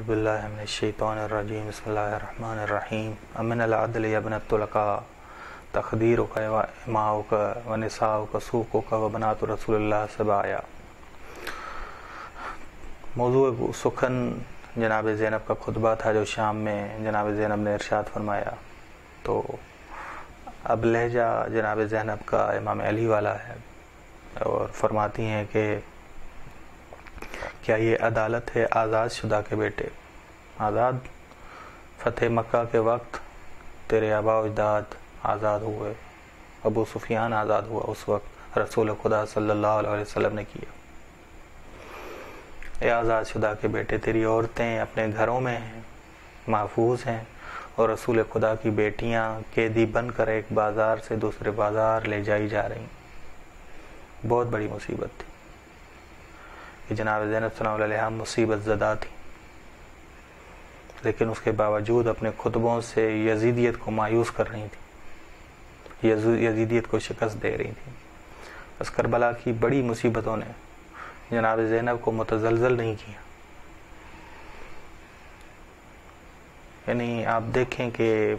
باللہ من الشیطان الرجیم بسم اللہ الرحمن الرحیم امن العدل ابنۃ القا تخدیرک و اماؤک و نساؤک سوقک و بنات رسول اللہ سبایا۔ موضوع سخن جناب زینب کا خطبہ تھا جو شام میں جناب زینب نے ارشاد فرمایا، تو اب لہجہ جناب زینب کا امام علی والا ہے اور فرماتی ہیں کہ کیا یہ عدالت ہے آزاد شدہ کے بیٹے؟ آزاد فتح مکہ کے وقت تیرے آبا و اجداد آزاد ہوئے، ابو سفیان آزاد ہوا، اس وقت رسول خدا صلی اللہ علیہ وسلم نے کیا۔ اے آزاد شدہ کے بیٹے، تیری عورتیں اپنے گھروں میں ہیں، محفوظ ہیں، اور رسول خدا کی بیٹیاں قیدی بن کر ایک بازار سے دوسرے بازار لے جائی جا رہی ہیں۔ بہت بڑی مصیبت تھی کہ جناب زینب صلی اللہ علیہ مصیبت زدہ تھی، لیکن اس کے باوجود اپنے خطبوں سے یزیدیت کو مایوس کر رہی تھی، یزیدیت کو شکست دے رہی تھی۔ بس کربلا کی بڑی مصیبتوں نے جناب زینب کو متزلزل نہیں کیا۔ یعنی آپ دیکھیں کہ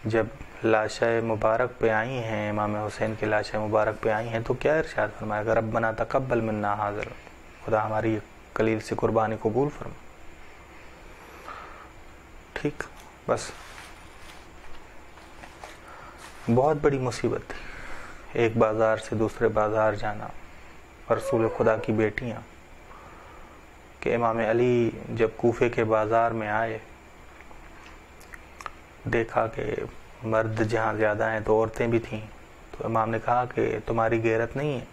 جب لاشیں مبارک پہ آئی ہیں، امام حسین کی لاشیں مبارک پہ آئی ہیں، تو کیا ارشاد فرمایا کہ ربنا تقبل منا حاضر، خدا ہماری قلیل سی قربانی قبول فرما۔ ٹھیک، بس بہت بڑی مصیبت تھی ایک بازار سے دوسرے بازار جانا، رسول خدا کی بیٹیاں۔ کہ امام علی جب کوفے کے بازار میں آئے، دیکھا کہ مرد جہاں زیادہ ہیں تو عورتیں بھی تھیں، تو امام نے کہا کہ تمہاری غیرت نہیں ہے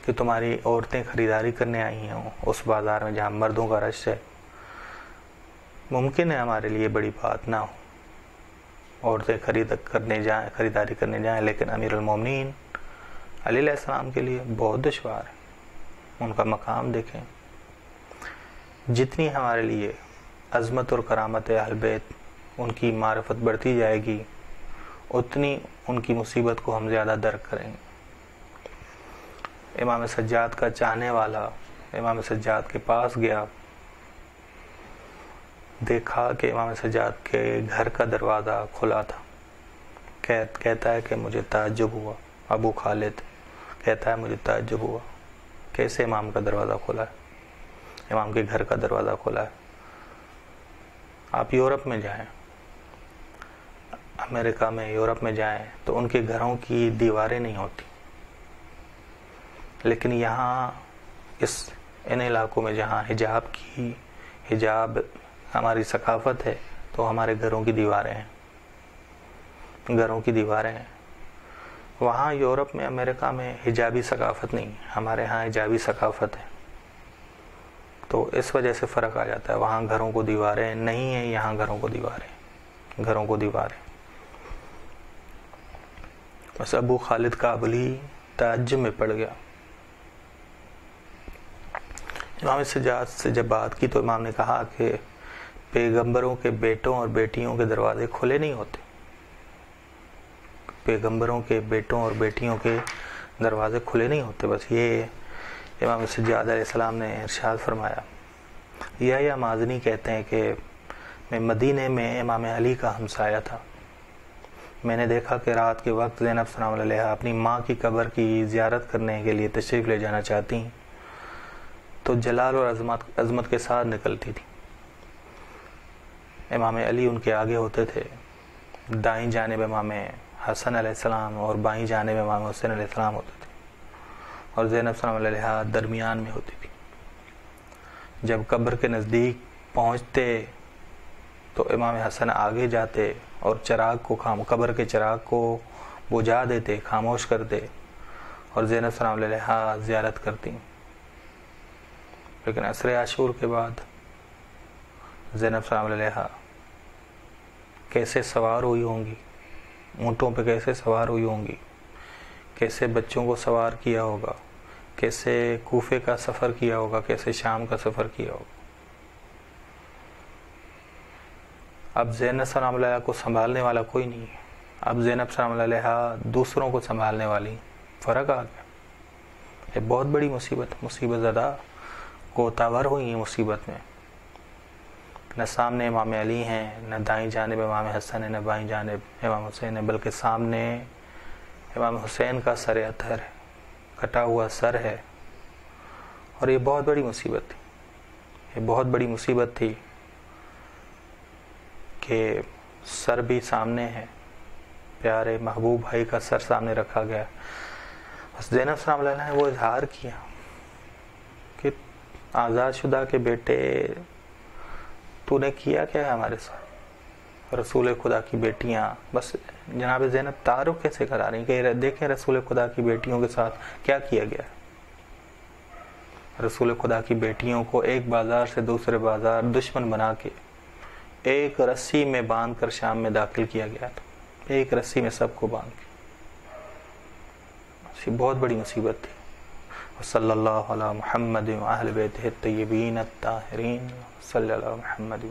کہ تمہاری عورتیں خریداری کرنے آئی ہیں اس بازار میں جہاں مردوں کا رش ہے؟ ممکن ہے ہمارے لیے بڑی بات نہ ہو، عورتیں خریداری کرنے جائیں، لیکن امیر المومنین علیہ السلام کے لیے بہت دشوار ہے۔ ان کا مقام دیکھیں، جتنی ہمارے لیے عظمت اور کرامت اہل بیت، ان کی معرفت بڑھتی جائے گی، اتنی ان کی مصیبت کو ہم زیادہ درک کریں گے۔ امام سجاد کا چاہنے والا امام سجاد کے پاس گیا، دیکھا کہ امام سجاد کے گھر کا دروازہ کھلا تھا۔ کہتا ہے کہ مجھے تعجب ہوا، ابو خالد کہتا ہے مجھے تعجب ہوا، کیسے امام کا دروازہ کھلا ہے، امام کے گھر کا دروازہ کھلا ہے۔ آپ یورپ میں جائیں، امریکہ میں، یورپ میں جائیں تو ان کے گھروں کی دیواریں نہیں ہوتی، لیکن یہاں ان علاقوں میں جہاں حجاب ہماری ثقافت ہے، تو ہمارے گھروں کی دیواریں ہیں۔ وہاں یورپ میں، امریکہ میں حجابی ثقافت نہیں، ہمارے ہاں حجابی ثقافت ہے، تو اس وجہ سے فرق آ جاتا ہے۔ وہاں گھروں کو دیواریں نہیں ہیں، یہاں گھروں کو دیواریں۔ بس ابو خالد کابلی تعجب میں پڑ گیا۔ امام سجاد سے جب بات کی تو امام نے کہا کہ پیغمبروں کے بیٹوں اور بیٹیوں کے دروازے کھلے نہیں ہوتے، پیغمبروں کے بیٹوں اور بیٹیوں کے دروازے کھلے نہیں ہوتے۔ بس یہ امام سجاد علیہ السلام نے ارشاد فرمایا۔ یا مازنی کہتے ہیں کہ میں مدینے میں امام علی کا ہمسایہ تھا، میں نے دیکھا کہ رات کے وقت زینب صلی اللہ علیہ اپنی ماں کی قبر کی زیارت کرنے کے لیے تشریف لے جانا چاہتی ہیں، تو جلال اور عظمت کے ساتھ نکلتی تھی۔ امام علی ان کے آگے ہوتے تھے، دائیں جانب امام حسن علیہ السلام اور بائیں جانب امام حسین علیہ السلام ہوتے تھے، اور زینب صلی اللہ علیہ درمیان میں ہوتی تھی۔ جب قبر کے نزدیک پہنچتے تو امام حسن آگے جاتے اور قبر کے چراغ کو بجھا دیتے، خاموش کرتے، اور زینب صلی اللہ علیہ زیارت کرتی۔ لیکن عصر عاشور کے بعد زینب صلی اللہ علیہ کیسے سوار ہوئی ہوں گی، اونٹوں پہ کیسے سوار ہوئی ہوں گی، کیسے بچوں کو سوار کیا ہوگا، کیسے کوفے کا سفر کیا ہوگا، کیسے شام کا سفر کیا ہوگا۔ اب زینب صلی اللہ علیہ کو سنبھالنے والا کوئی نہیں ہے، اب زینب صلی اللہ علیہ دوسروں کو سنبھالنے والی، فرق آ گیا۔ یہ بہت بڑی مصیبت زدہ کوتاور ہوئی ہیں مصیبت میں، نہ سامنے امام علی ہیں، نہ دائیں جانب امام حسن ہے، نہ بائیں جانب امام حسین ہے، بلکہ سامنے امام حسین کا سر اطہر ہے، کٹا ہوا سر ہے. اور یہ بہت بڑی مصیبت تھی، یہ بہت بڑی مصیبت تھی کہ سر بھی سامنے ہے، پیارے محبوب بھائی کا سر سامنے رکھا گیا. بس زینب سلام اللہ علیہ نے وہ اظہار کیا کہ آزاد شدہ کے بیٹے تو نے کیا کیا ہے ہمارے ساتھ، رسول خدا کی بیٹیاں. بس جناب زینب تعارف کیسے کرا رہی ہیں کہ دیکھیں رسول خدا کی بیٹیوں کے ساتھ کیا کیا گیا. رسول خدا کی بیٹیوں کو ایک بازار سے دوسرے بازار دشمن بنا کے ایک رسی میں باندھ کر شام میں داخل کیا گیا تھا، ایک رسی میں سب کو باندھ کے. بہت بڑی مصیبت تھی. صلی اللہ علی محمد و اہل بیتہ الطیبین الطاہرین، صلی اللہ محمد.